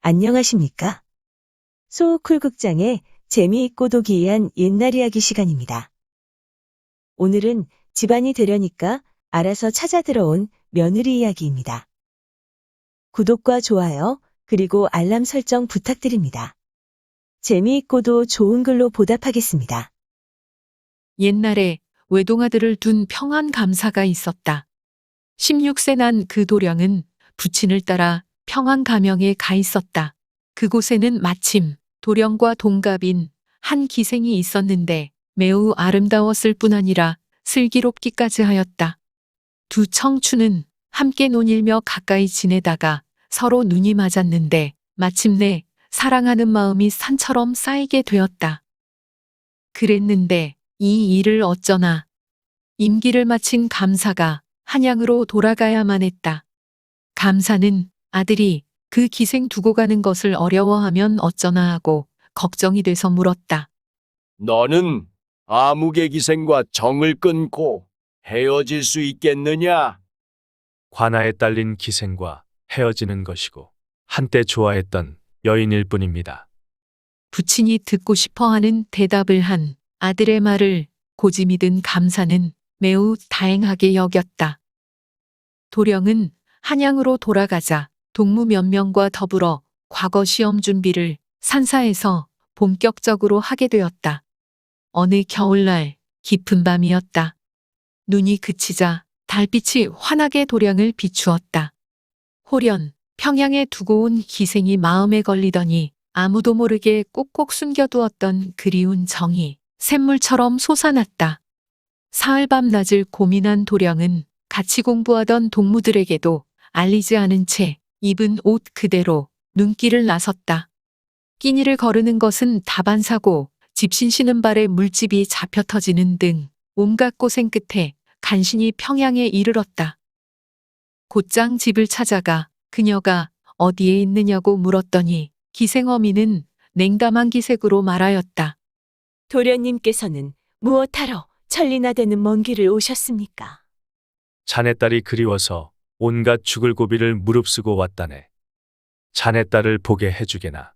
안녕하십니까? 소쿨극장의 재미있고도 기이한 옛날 이야기 시간입니다. 오늘은 집안이 되려니까 알아서 찾아 들어온 며느리 이야기입니다. 구독과 좋아요, 그리고 알람 설정 부탁드립니다. 재미있고도 좋은 글로 보답하겠습니다. 옛날에 외동아들을 둔 평안감사가 있었다. 16세 난 그 도령은 부친을 따라 평안가명에 가 있었다. 그곳에는 마침 도령과 동갑인 한 기생이 있었는데 매우 아름다웠을 뿐 아니라 슬기롭기까지 하였다. 두 청춘은 함께 논일며 가까이 지내다가 서로 눈이 맞았는데 마침내 사랑하는 마음이 산처럼 쌓이게 되었다. 그랬는데 이 일을 어쩌나. 임기를 마친 감사가 한양으로 돌아가야만 했다. 감사는 아들이 그 기생 두고 가는 것을 어려워하면 어쩌나 하고 걱정이 돼서 물었다. 너는 아무개 기생과 정을 끊고 헤어질 수 있겠느냐? 관아에 딸린 기생과 헤어지는 것이고 한때 좋아했던 여인일 뿐입니다. 부친이 듣고 싶어하는 대답을 한 아들의 말을 고집이 든 감사는 매우 다행하게 여겼다. 도령은 한양으로 돌아가자 동무 몇 명과 더불어 과거 시험 준비를 산사에서 본격적으로 하게 되었다. 어느 겨울날 깊은 밤이었다. 눈이 그치자 달빛이 환하게 도령을 비추었다. 호련, 평양에 두고 온 기생이 마음에 걸리더니 아무도 모르게 꼭꼭 숨겨두었던 그리운 정이 샘물처럼 솟아났다. 사흘밤 낮을 고민한 도령은 같이 공부하던 동무들에게도 알리지 않은 채 입은 옷 그대로 눈길을 나섰다. 끼니를 거르는 것은 다반사고 집신 쉬는 발에 물집이 잡혀 터지는 등 온갖 고생 끝에 간신히 평양에 이르렀다. 곧장 집을 찾아가 그녀가 어디에 있느냐고 물었더니 기생어미는 냉담한 기색으로 말하였다. 도련님께서는 무엇하러 천리나 되는 먼 길을 오셨습니까? 자네 딸이 그리워서 온갖 죽을 고비를 무릅쓰고 왔다네. 자네 딸을 보게 해주게나.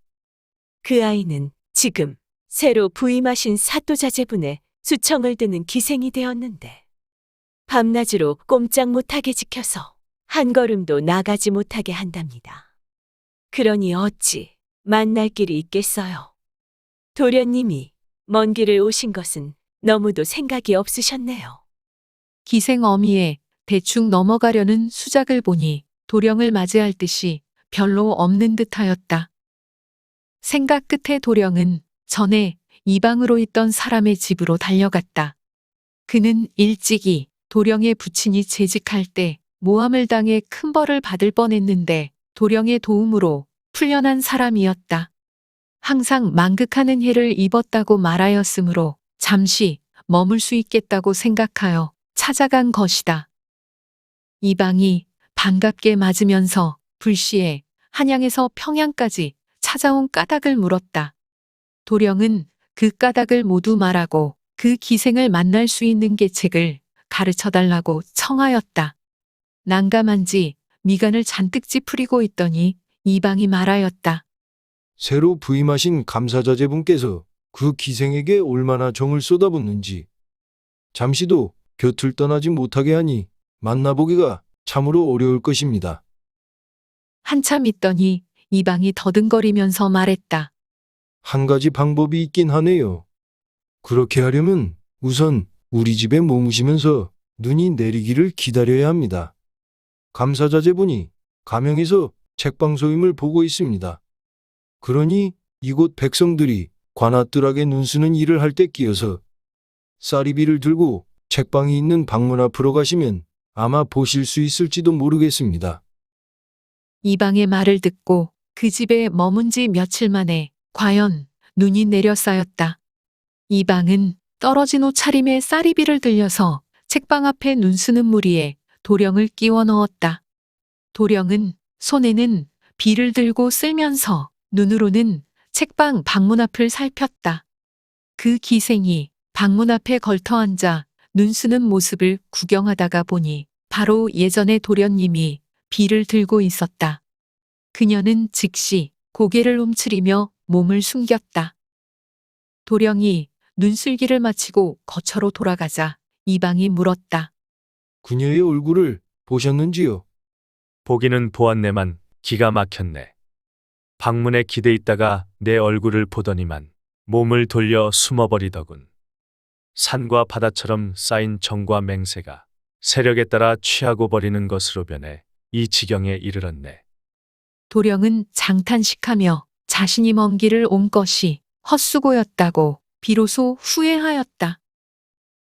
그 아이는 지금 새로 부임하신 사또자제분의 수청을 드는 기생이 되었는데 밤낮으로 꼼짝 못하게 지켜서 한 걸음도 나가지 못하게 한답니다. 그러니 어찌 만날 길이 있겠어요. 도련님이 먼 길을 오신 것은 너무도 생각이 없으셨네요. 기생어미에 대충 넘어가려는 수작을 보니 도령을 맞이할 듯이 별로 없는 듯하였다. 생각 끝에 도령은 전에 이방으로 있던 사람의 집으로 달려갔다. 그는 일찍이 도령의 부친이 재직할 때 모함을 당해 큰 벌을 받을 뻔했는데 도령의 도움으로 풀려난 사람이었다. 항상 만극하는 해를 입었다고 말하였으므로 잠시 머물 수 있겠다고 생각하여 찾아간 것이다. 이방이 반갑게 맞으면서 불시에 한양에서 평양까지 찾아온 까닭을 물었다. 도령은 그 까닭을 모두 말하고 그 기생을 만날 수 있는 계책을 가르쳐달라고 청하였다. 난감한지 미간을 잔뜩 찌푸리고 있더니 이방이 말하였다. 새로 부임하신 감사자제분께서 그 기생에게 얼마나 정을 쏟아붓는지 잠시도 곁을 떠나지 못하게 하니 만나보기가 참으로 어려울 것입니다. 한참 있더니 이방이 더듬거리면서 말했다. 한 가지 방법이 있긴 하네요. 그렇게 하려면 우선 우리 집에 머무시면서 눈이 내리기를 기다려야 합니다. 감사자제분이 가명에서 책방소임을 보고 있습니다. 그러니 이곳 백성들이 관아뜰하게 눈쓰는 일을 할 때 끼어서 쌀이비를 들고 책방이 있는 방문 앞으로 가시면 아마 보실 수 있을지도 모르겠습니다. 이방의 말을 듣고 그 집에 머문 지 며칠 만에 과연 눈이 내려 쌓였다. 이방은 떨어진 옷차림에 쌀이비를 들려서 책방 앞에 눈쓰는 무리에 도령을 끼워 넣었다. 도령은 손에는 비를 들고 쓸면서 눈으로는 책방 방문 앞을 살폈다. 그 기생이 방문 앞에 걸터 앉아 눈쓰는 모습을 구경하다가 보니 바로 예전의 도련님이 비를 들고 있었다. 그녀는 즉시 고개를 움츠리며 몸을 숨겼다. 도령이 눈슬기를 마치고 거처로 돌아가자 이방이 물었다. 그녀의 얼굴을 보셨는지요? 보기는 보았네만 기가 막혔네. 방문에 기대 있다가 내 얼굴을 보더니만 몸을 돌려 숨어버리더군. 산과 바다처럼 쌓인 정과 맹세가 세력에 따라 취하고 버리는 것으로 변해 이 지경에 이르렀네. 도령은 장탄식하며 자신이 먼 길을 온 것이 헛수고였다고 비로소 후회하였다.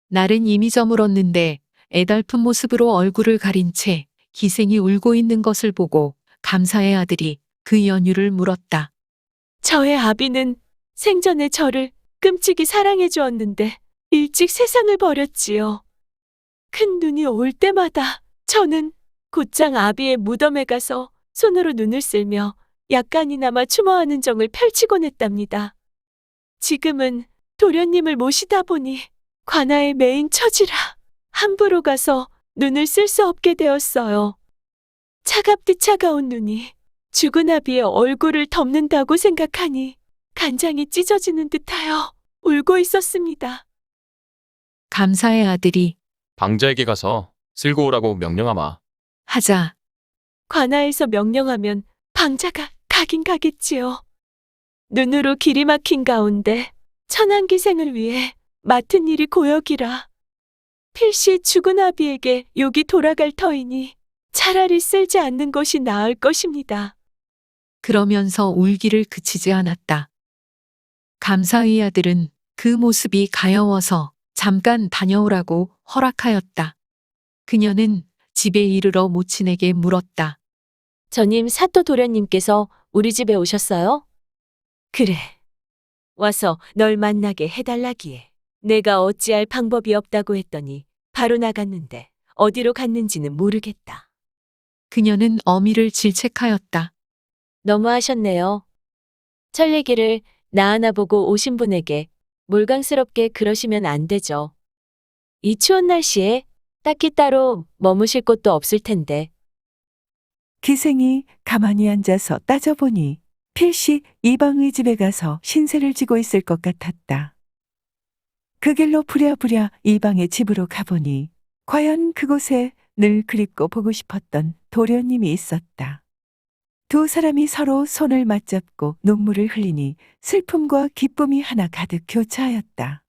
날은 이미 저물었는데 애달픈 모습으로 얼굴을 가린 채 기생이 울고 있는 것을 보고 감사의 아들이 그 연유를 물었다. 저의 아비는 생전에 저를 끔찍이 사랑해 주었는데 일찍 세상을 버렸지요. 큰 눈이 올 때마다 저는 곧장 아비의 무덤에 가서 손으로 눈을 쓸며 약간이나마 추모하는 정을 펼치곤 했답니다. 지금은 도련님을 모시다 보니 관아에 매인 처지라 함부로 가서 눈을 쓸 수 없게 되었어요. 차갑디 차가운 눈이 죽은 아비의 얼굴을 덮는다고 생각하니 간장이 찢어지는 듯하여 울고 있었습니다. 감사의 아들이 방자에게 가서 쓸고 오라고 명령하마. 하자 관아에서 명령하면 방자가 가긴 가겠지요. 눈으로 길이 막힌 가운데 천안기생을 위해 맡은 일이 고역이라 필시 죽은 아비에게 욕이 돌아갈 터이니 차라리 쓸지 않는 것이 나을 것입니다. 그러면서 울기를 그치지 않았다. 감사의 아들은 그 모습이 가여워서 잠깐 다녀오라고 허락하였다. 그녀는 집에 이르러 모친에게 물었다. 전임 사또 도련님께서 우리 집에 오셨어요? 그래. 와서 널 만나게 해달라기에 내가 어찌할 방법이 없다고 했더니 바로 나갔는데 어디로 갔는지는 모르겠다. 그녀는 어미를 질책하였다. 너무하셨네요. 철리기를 나 하나 보고 오신 분에게 몰강스럽게 그러시면 안 되죠. 이 추운 날씨에 딱히 따로 머무실 곳도 없을 텐데. 기생이 가만히 앉아서 따져보니 필시 이방의 집에 가서 신세를 지고 있을 것 같았다. 그 길로 부랴부랴 이방의 집으로 가보니 과연 그곳에 늘 그립고 보고 싶었던 도련님이 있었다. 두 사람이 서로 손을 맞잡고 눈물을 흘리니 슬픔과 기쁨이 하나 가득 교차하였다.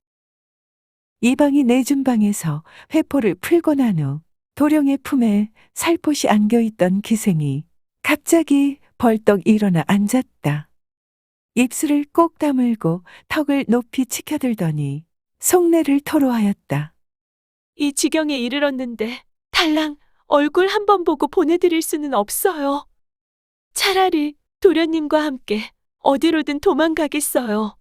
이방이 내준 방에서 회포를 풀고 난 후 도령의 품에 살포시 안겨있던 기생이 갑자기 벌떡 일어나 앉았다. 입술을 꼭 다물고 턱을 높이 치켜들더니 속내를 토로하였다. 이 지경에 이르렀는데 달랑 얼굴 한 번 보고 보내드릴 수는 없어요. 차라리 도련님과 함께 어디로든 도망가겠어요.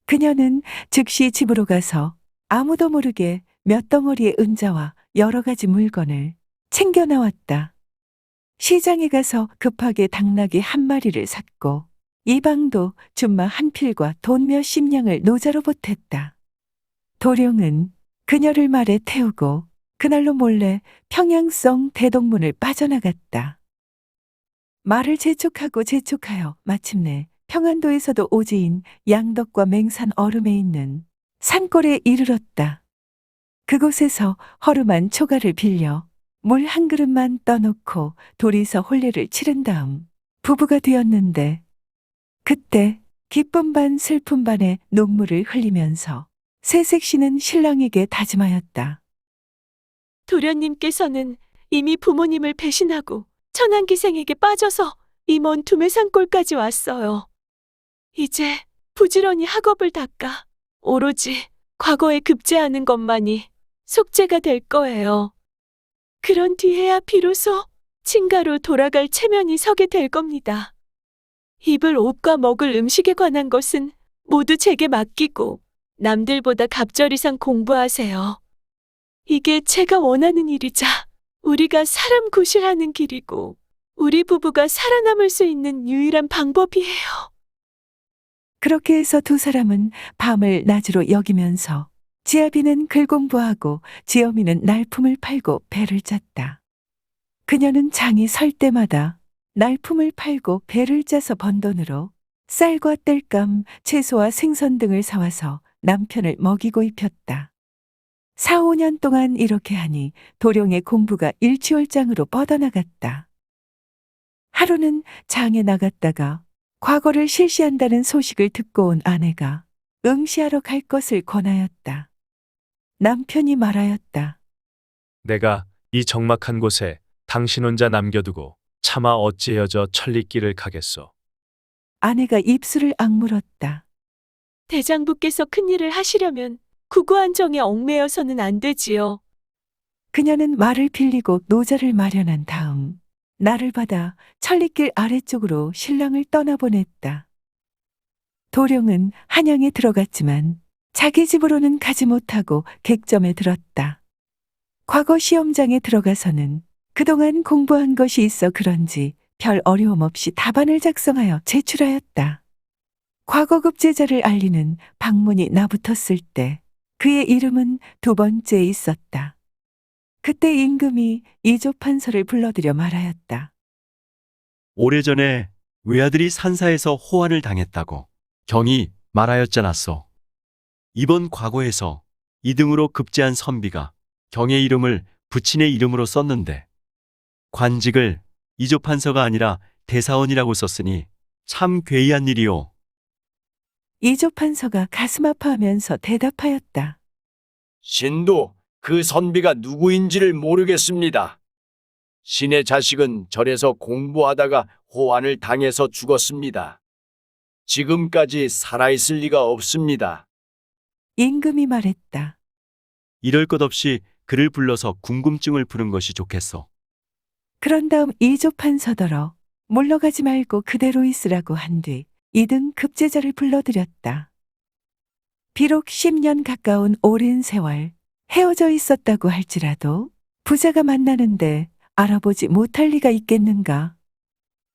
그녀는 즉시 집으로 가서 아무도 모르게 몇 덩어리의 은자와 여러 가지 물건을 챙겨 나왔다. 시장에 가서 급하게 당나귀 한 마리를 샀고 이방도 준마 한 필과 돈 몇십 냥을 노자로 보탰다. 도령은 그녀를 말에 태우고 그날로 몰래 평양성 대동문을 빠져나갔다. 말을 재촉하여 마침내 평안도에서도 오지인 양덕과 맹산 얼음에 있는 산골에 이르렀다. 그곳에서 허름한 초가를 빌려 물 한 그릇만 떠놓고 둘이서 혼례를 치른 다음 부부가 되었는데 그때 기쁨 반 슬픔 반의 눈물을 흘리면서 새색시는 신랑에게 다짐하였다. 도련님께서는 이미 부모님을 배신하고 천안기생에게 빠져서 이 먼 두매산골까지 왔어요. 이제 부지런히 학업을 닦아 오로지 과거에 급제하는 것만이 속죄가 될 거예요. 그런 뒤에야 비로소 친가로 돌아갈 체면이 서게 될 겁니다. 입을 옷과 먹을 음식에 관한 것은 모두 제게 맡기고 남들보다 갑절 이상 공부하세요. 이게 제가 원하는 일이자 우리가 사람 구실하는 길이고 우리 부부가 살아남을 수 있는 유일한 방법이에요. 그렇게 해서 두 사람은 밤을 낮으로 여기면서 지아비는 글 공부하고 지어미는 날품을 팔고 배를 짰다. 그녀는 장이 설 때마다 날품을 팔고 배를 짜서 번 돈으로 쌀과 땔감, 채소와 생선 등을 사와서 남편을 먹이고 입혔다. 4, 5년 동안 이렇게 하니 도령의 공부가 일취월장으로 뻗어나갔다. 하루는 장에 나갔다가 과거를 실시한다는 소식을 듣고 온 아내가 응시하러 갈 것을 권하였다. 남편이 말하였다. 내가 이 적막한 곳에 당신 혼자 남겨두고 차마 어찌 헤어져 천리길을 가겠소. 아내가 입술을 악물었다. 대장부께서 큰일을 하시려면 구구한 정에 얽매여서는 안 되지요. 그녀는 말을 빌리고 노자를 마련한 다음 나를 받아 천리길 아래쪽으로 신랑을 떠나보냈다. 도령은 한양에 들어갔지만 자기 집으로는 가지 못하고 객점에 들었다. 과거 시험장에 들어가서는 그동안 공부한 것이 있어 그런지 별 어려움 없이 답안을 작성하여 제출하였다. 과거급 제자를 알리는 방문이 나붙었을 때 그의 이름은 두 번째에 있었다. 그때 임금이 이조판서를 불러들여 말하였다. 오래전에 외아들이 산사에서 호환을 당했다고 경이 말하였잖았소. 이번 과거에서 2등으로 급제한 선비가 경의 이름을 부친의 이름으로 썼는데 관직을 이조판서가 아니라 대사원이라고 썼으니 참 괴이한 일이오. 이조판서가 가슴 아파하면서 대답하였다. 신도 그 선비가 누구인지를 모르겠습니다. 신의 자식은 절에서 공부하다가 호환을 당해서 죽었습니다. 지금까지 살아있을 리가 없습니다. 임금이 말했다. 이럴 것 없이 그를 불러서 궁금증을 푸는 것이 좋겠소. 그런 다음 이조판서더러 물러가지 말고 그대로 있으라고 한 뒤 2등 급제자를 불러들였다. 비록 10년 가까운 오랜 세월 헤어져 있었다고 할지라도 부자가 만나는데 알아보지 못할 리가 있겠는가.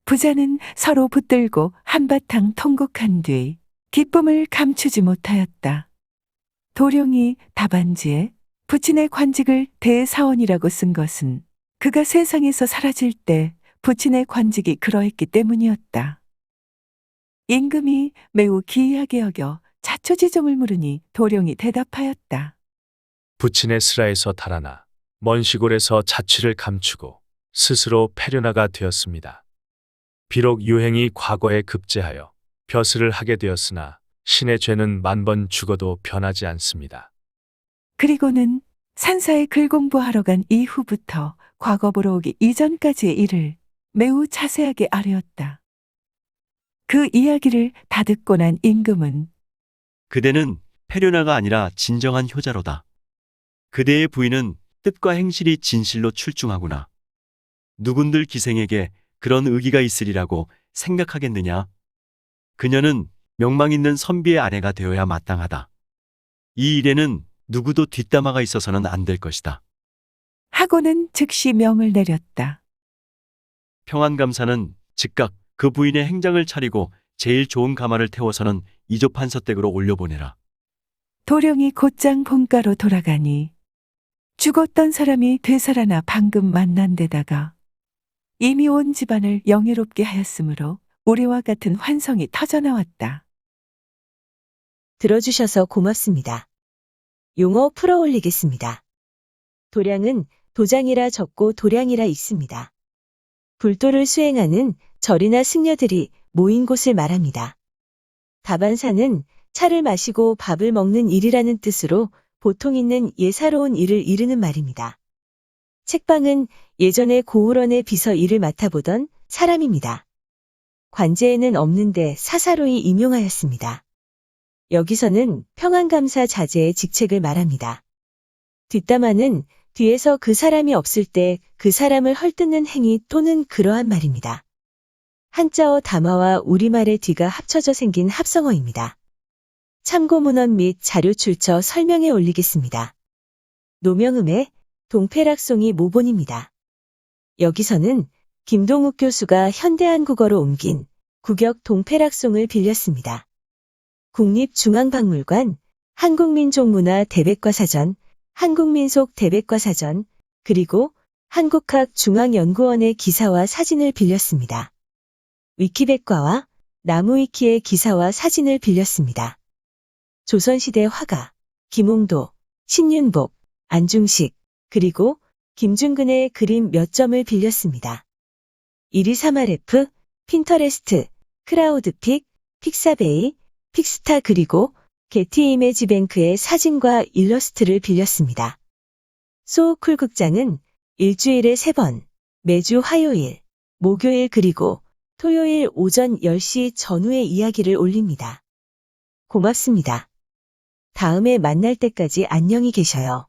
부자는 서로 붙들고 한바탕 통곡한 뒤 기쁨을 감추지 못하였다. 도령이 답안지에 부친의 관직을 대사원이라고 쓴 것은 그가 세상에서 사라질 때 부친의 관직이 그러했기 때문이었다. 임금이 매우 기이하게 여겨 자초지종을 물으니 도령이 대답하였다. 부친의 슬하에서 달아나 먼 시골에서 자취를 감추고 스스로 패륜화가 되었습니다. 비록 유행이 과거에 급제하여 벼슬을 하게 되었으나 신의 죄는 만번 죽어도 변하지 않습니다. 그리고는 산사에 글 공부하러 간 이후부터 과거 보러 오기 이전까지의 일을 매우 자세하게 아뢰었다. 그 이야기를 다 듣고 난 임금은 그대는 패륜화가 아니라 진정한 효자로다. 그대의 부인은 뜻과 행실이 진실로 출중하구나. 누군들 기생에게 그런 의기가 있으리라고 생각하겠느냐? 그녀는 명망 있는 선비의 아내가 되어야 마땅하다. 이 일에는 누구도 뒷담화가 있어서는 안 될 것이다. 하고는 즉시 명을 내렸다. 평안감사는 즉각 그 부인의 행장을 차리고 제일 좋은 가마를 태워서는 이조판서 댁으로 올려보내라. 도령이 곧장 본가로 돌아가니 죽었던 사람이 되살아나 방금 만난 데다가 이미 온 집안을 영예롭게 하였으므로 우리와 같은 환성이 터져나왔다. 들어주셔서 고맙습니다. 용어 풀어 올리겠습니다. 도량은 도장이라 적고 도량이라 있습니다. 불도를 수행하는 절이나 승려들이 모인 곳을 말합니다. 다반사는 차를 마시고 밥을 먹는 일이라는 뜻으로 보통 있는 예사로운 일을 이르는 말입니다. 책방은 예전에 고을원의 비서 일을 맡아보던 사람입니다. 관제에는 없는데 사사로이 임용하였습니다. 여기서는 평안감사 자제의 직책을 말합니다. 뒷담화는 뒤에서 그 사람이 없을 때 그 사람을 헐뜯는 행위 또는 그러한 말입니다. 한자어 담화와 우리말의 뒤가 합쳐져 생긴 합성어입니다. 참고 문헌 및 자료 출처 설명에 올리겠습니다. 노명음의 동패락송이 모본입니다. 여기서는 김동욱 교수가 현대한국어로 옮긴 국역 동패락송을 빌렸습니다. 국립중앙박물관, 한국민족문화 대백과사전, 한국민속 대백과사전, 그리고 한국학중앙연구원의 기사와 사진을 빌렸습니다. 위키백과와 나무위키의 기사와 사진을 빌렸습니다. 조선시대 화가 김홍도, 신윤복, 안중식, 그리고 김중근의 그림 몇 점을 빌렸습니다. 123RF, 핀터레스트, 크라우드픽, 픽사베이, 픽스타 그리고 게티 이미지 뱅크의 사진과 일러스트를 빌렸습니다. 소우쿨 극장은 일주일에 3번, 매주 화요일, 목요일 그리고 토요일 오전 10시 전후에 이야기를 올립니다. 고맙습니다. 다음에 만날 때까지 안녕히 계셔요.